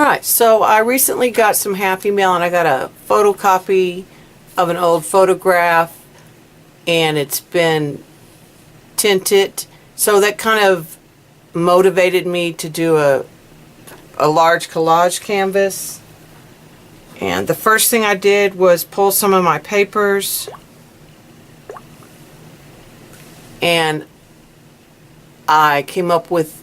Alright, so I recently got some Happy Mail and I got a photocopy of an old photograph and it's been tinted. So that kind of motivated me to do a large collage canvas. And the first thing I did was pull some of my papers and I came up with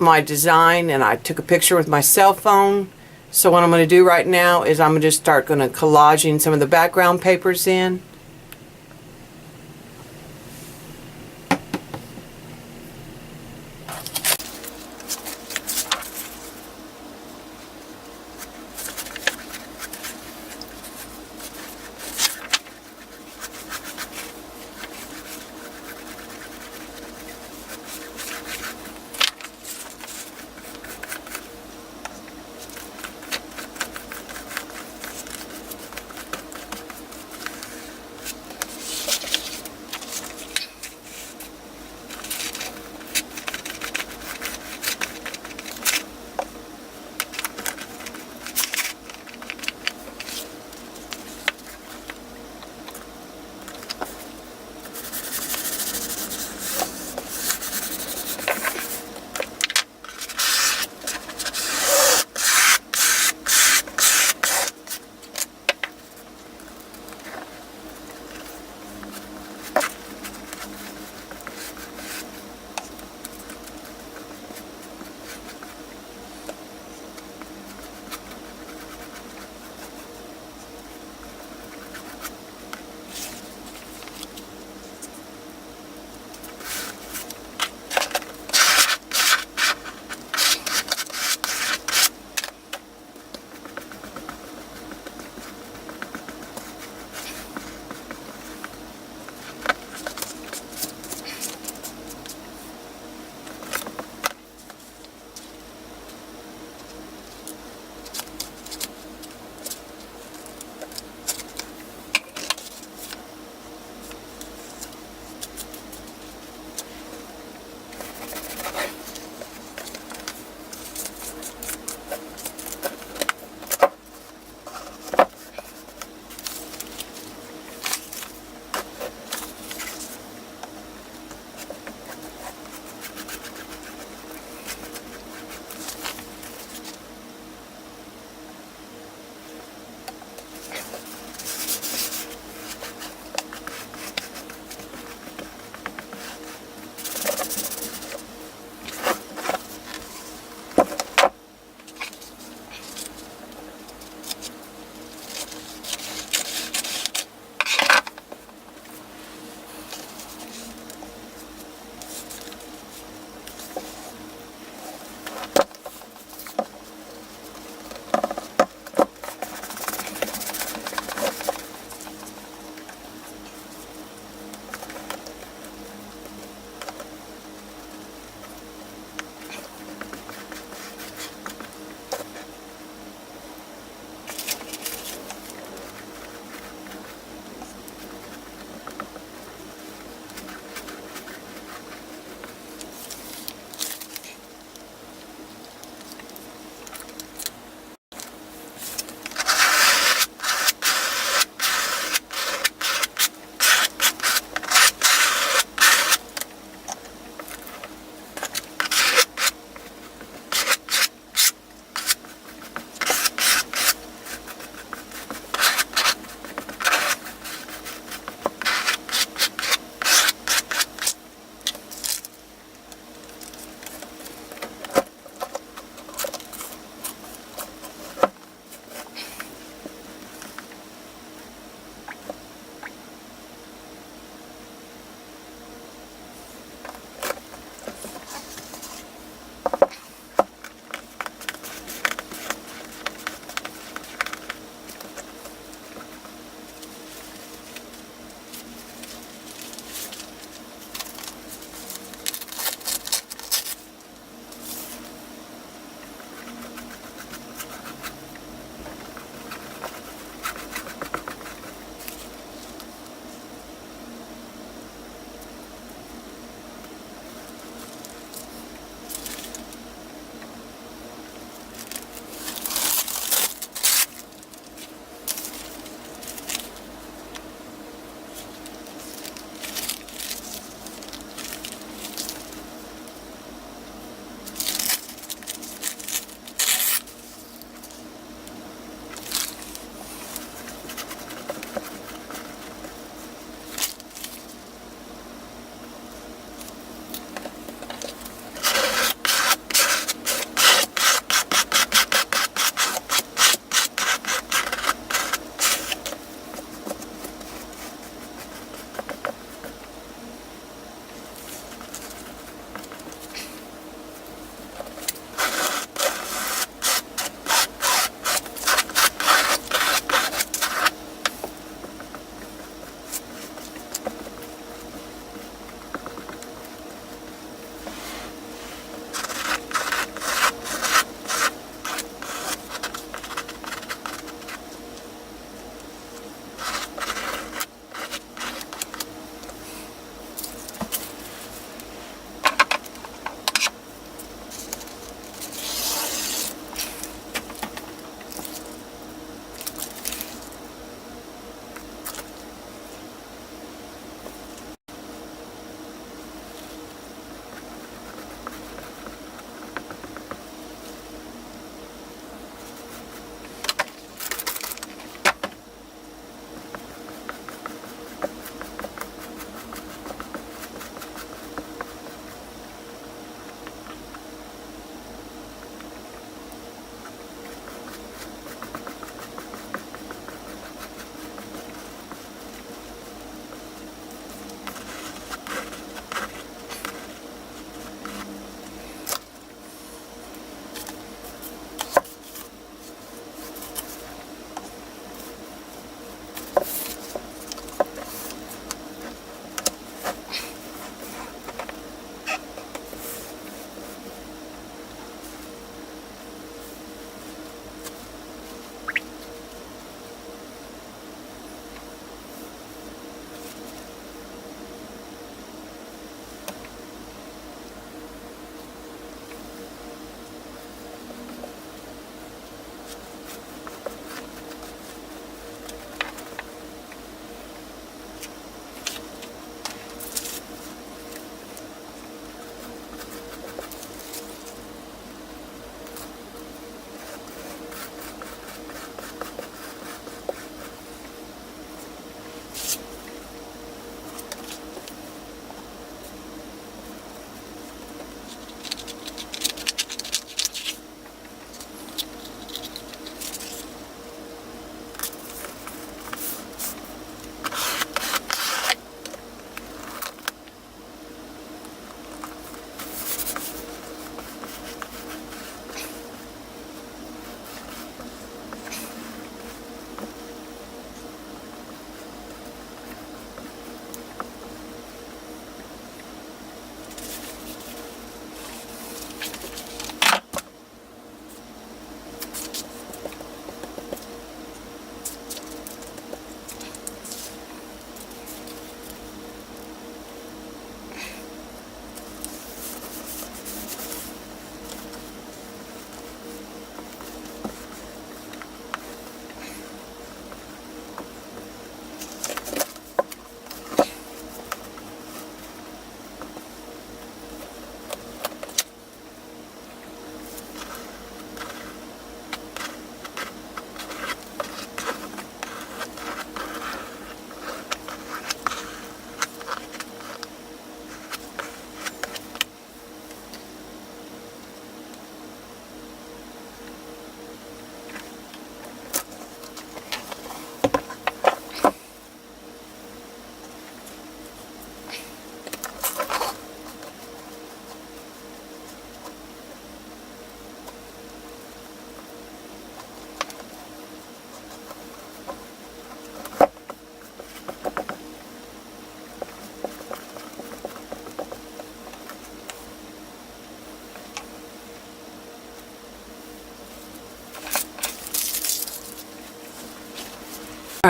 my design and I took a picture with my cell phone. So what I'm going to do right now is I'm just start going to collaging some of the background papers in.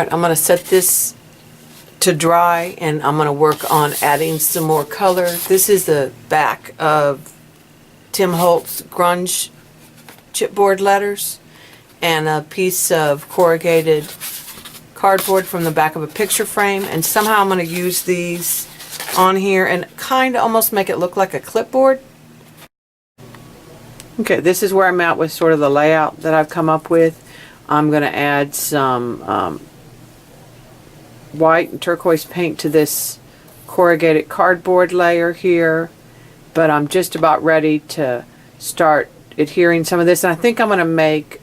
Alright, I'm going to set this to dry and I'm going to work on adding some more color. This is the back of Tim Holtz grunge chipboard letters and a piece of corrugated cardboard from the back of a picture frame, and somehow I'm going to use these on here and kind of almost make it look like a clipboard. Okay, this is where I'm at with sort of the layout that I've come up with. I'm going to add some white and turquoise paint to this corrugated cardboard layer here, but I'm just about ready to start adhering some of this, and I think I'm going to make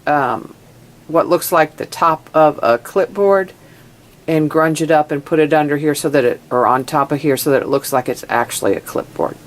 what looks like the top of a clipboard and grunge it up and put it under here so that it, or on top of here, so that it looks like it's actually a clipboard.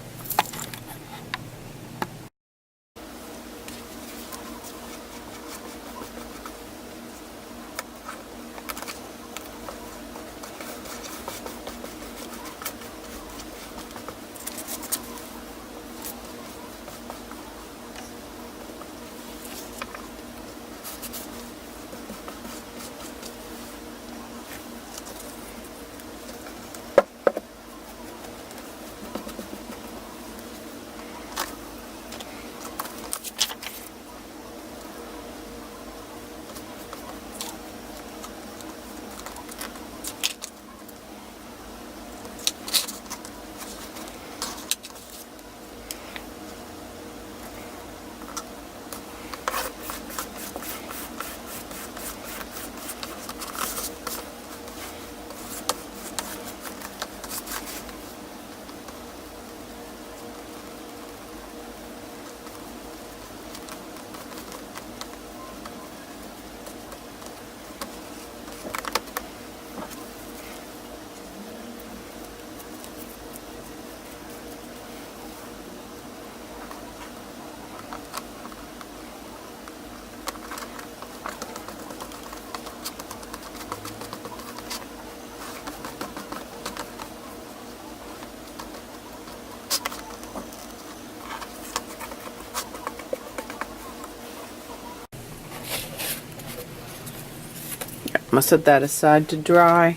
I'm going to set that aside to dry,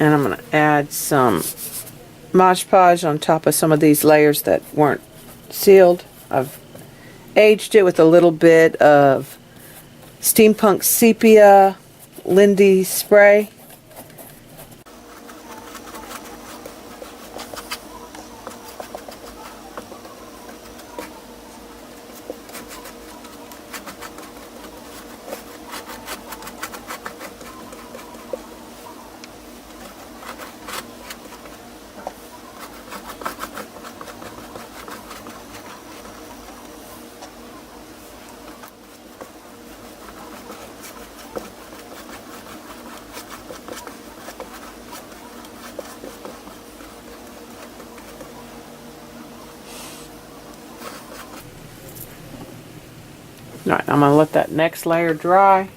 and I'm going to add some Mod Podge on top of some of these layers that weren't sealed. I've aged it with a little bit of Steampunk Sepia Lindy spray. Alright, I'm going to let that next layer dry.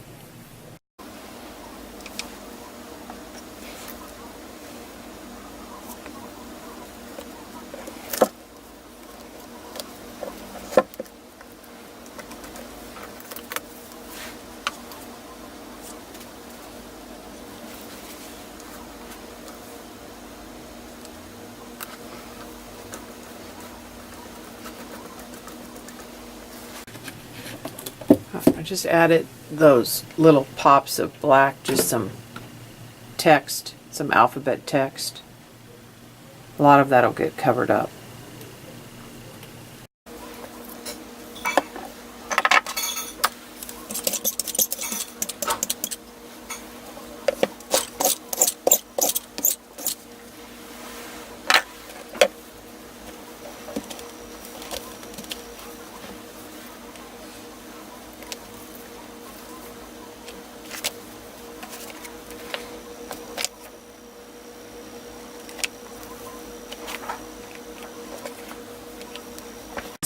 I just added those little pops of black, just some text, some alphabet text. A lot of that will get covered up.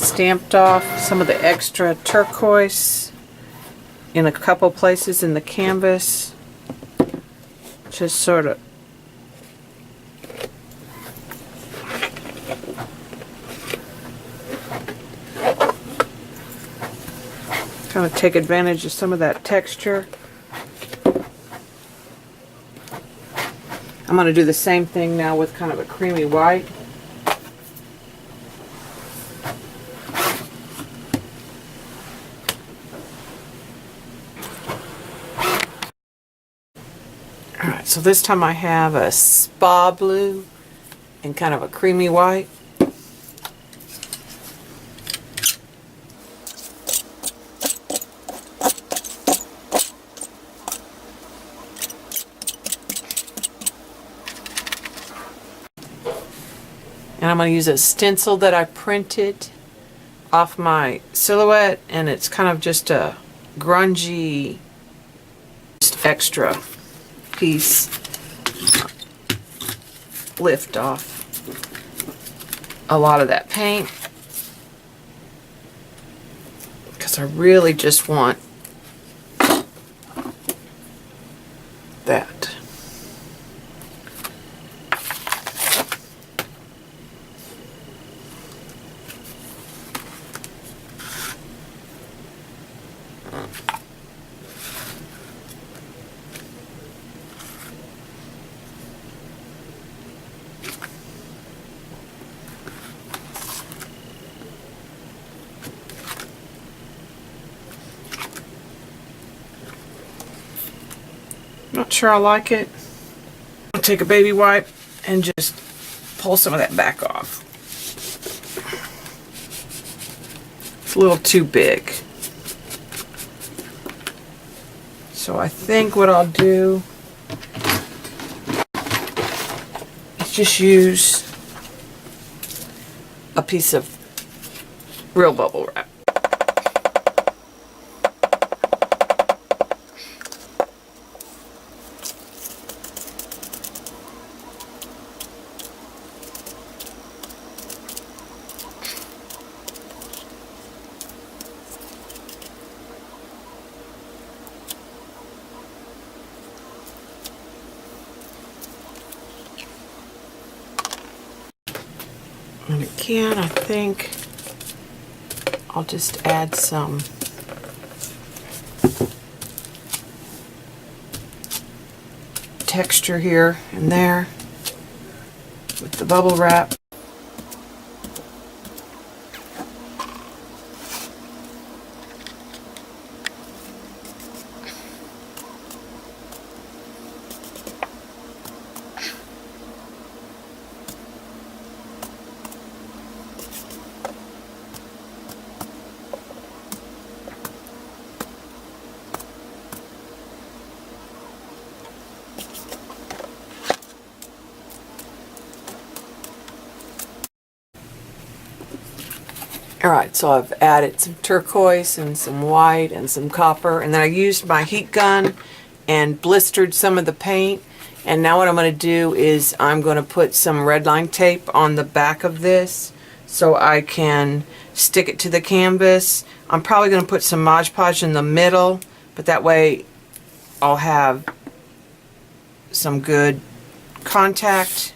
Stamped off some of the extra turquoise in a couple places in the canvas. Just sort of kind of take advantage of some of that texture. I'm going to do the same thing now with kind of a creamy white. Alright, so this time I have a spa blue and kind of a creamy white. And I'm going to use a stencil that I printed off my silhouette, and it's kind of just a grungy, just extra piece. Lift off a lot of that paint because I really just want that. Not sure I like it. I'll take a baby wipe and just pull some of that back off. It's a little too big. So I think what I'll do is just use a piece of real bubble wrap. And again, I think I'll just add some texture here and there with the bubble wrap. Alright, so I've added some turquoise and some white and some copper, and then I used my heat gun and blistered some of the paint. And now what I'm going to do is I'm going to put some red line tape on the back of this so I can stick it to the canvas. I'm probably going to put some Mod Podge in the middle, but that way I'll have some good contact.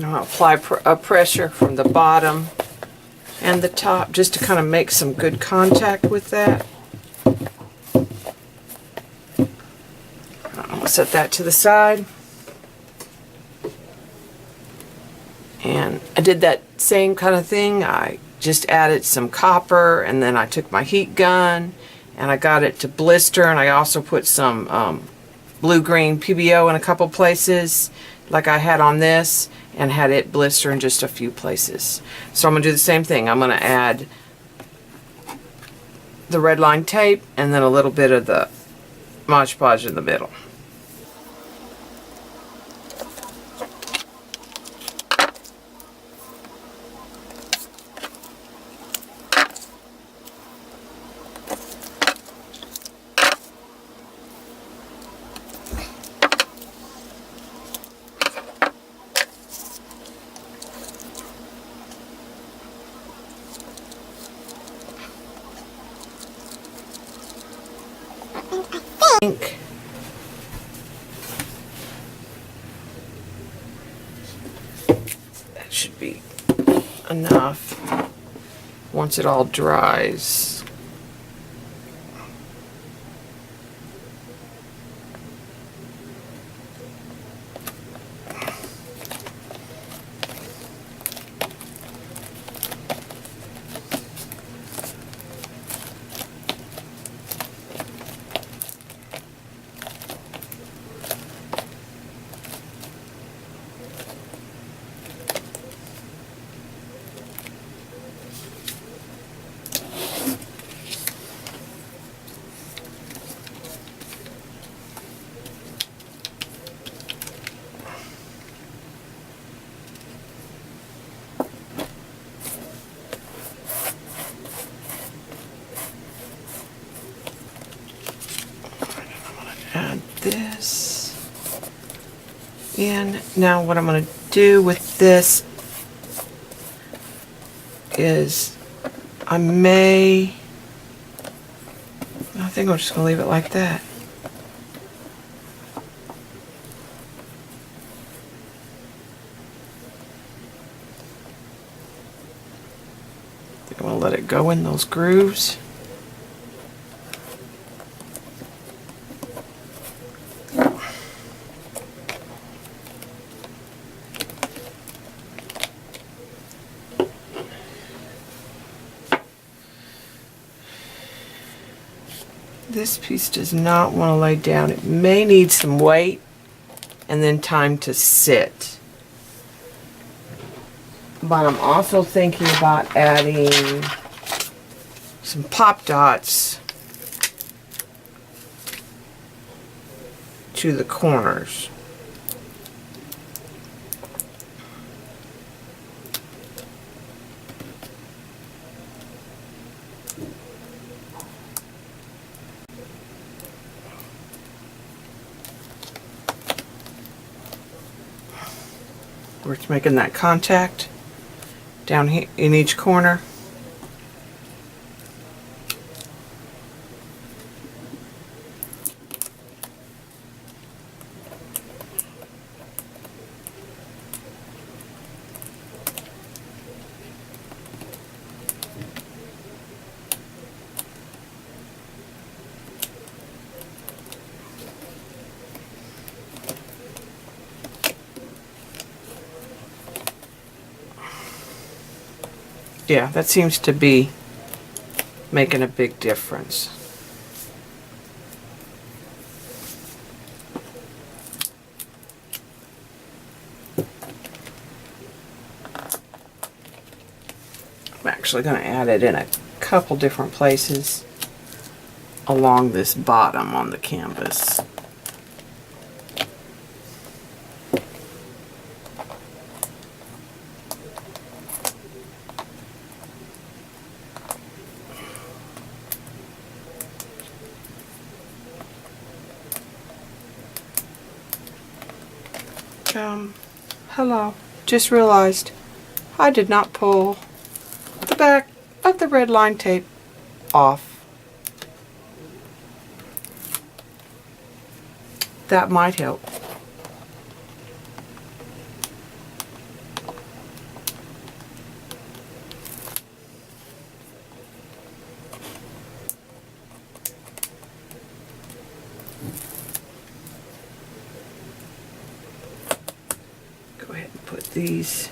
I'll apply a pressure from the bottom and the top just to kind of make some good contact with that. set that to the side. And I did that same kind of thing. I just added some copper, and then I took my heat gun and I got it to blister, and I also put some blue-green PBO in a couple places like I had on this, and had it blister in just a few places. So I'm going to do the same thing. I'm going to add the red line tape and then a little bit of the Mod Podge in the middle. That should be enough once it all dries. Add this in. Now what I'm going to do with this is I think I'm just going to leave it like that. I'm going to let it go in those grooves. This piece does not want to lay down. It may need some weight and then time to sit. But I'm also thinking about adding some pop dots to the corners. Where it's making that contact down here in each corner. Yeah, that seems to be making a big difference. I'm actually going to add it in a couple different places along this bottom on the canvas. Hello, just realized I did not pull the back of the red line tape off. That might help. these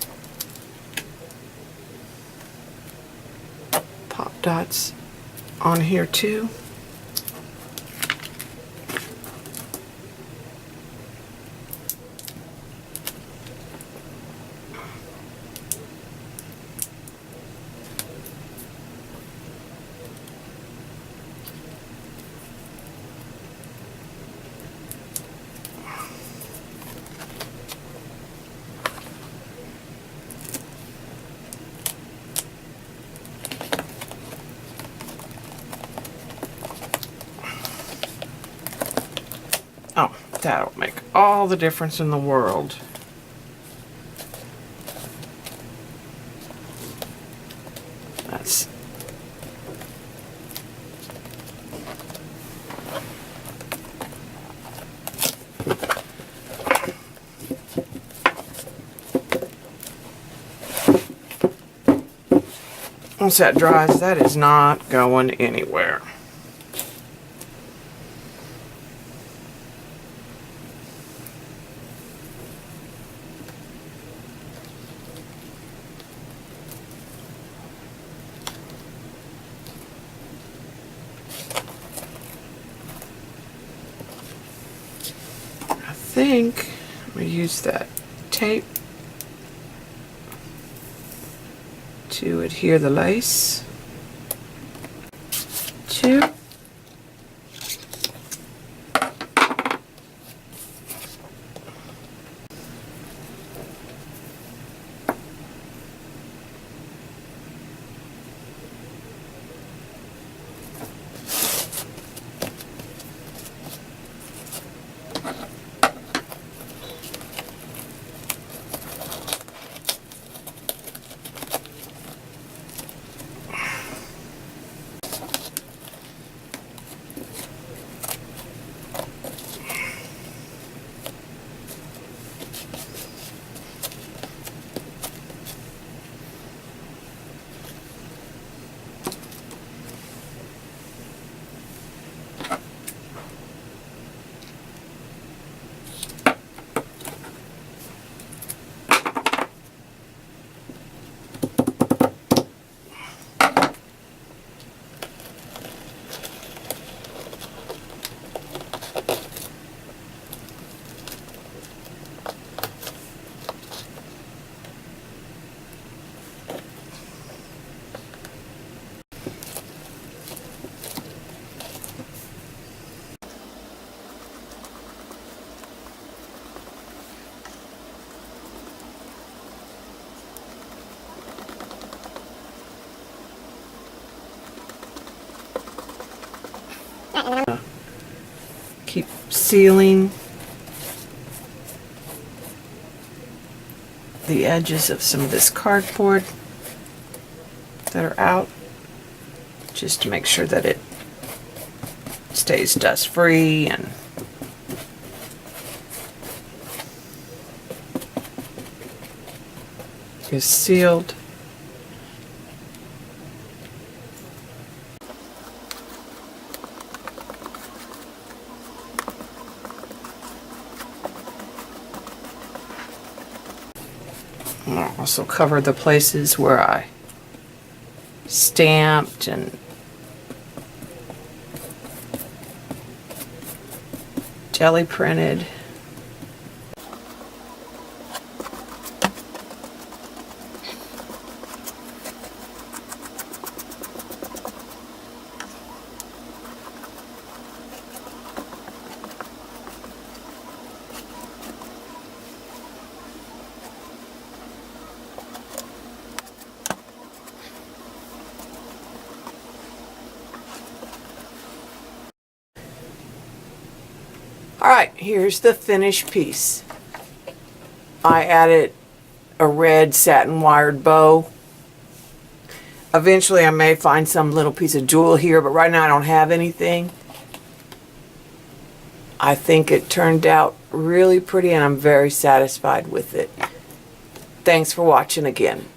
pop dots on here too. Oh, that'll make all the difference in the world. That's once that dries, that is not going anywhere. I think I'm going to use that tape to adhere the lace to. Keep sealing the edges of some of this cardboard that are out, just to make sure that it stays dust free and is sealed. I'll also cover the places where I stamped and jelly printed. Alright, here's the finished piece. I added a red satin wired bow. Eventually I may find some little piece of jewel here, but right now I don't have anything. I think it turned out really pretty and I'm very satisfied with it. Thanks for watching again.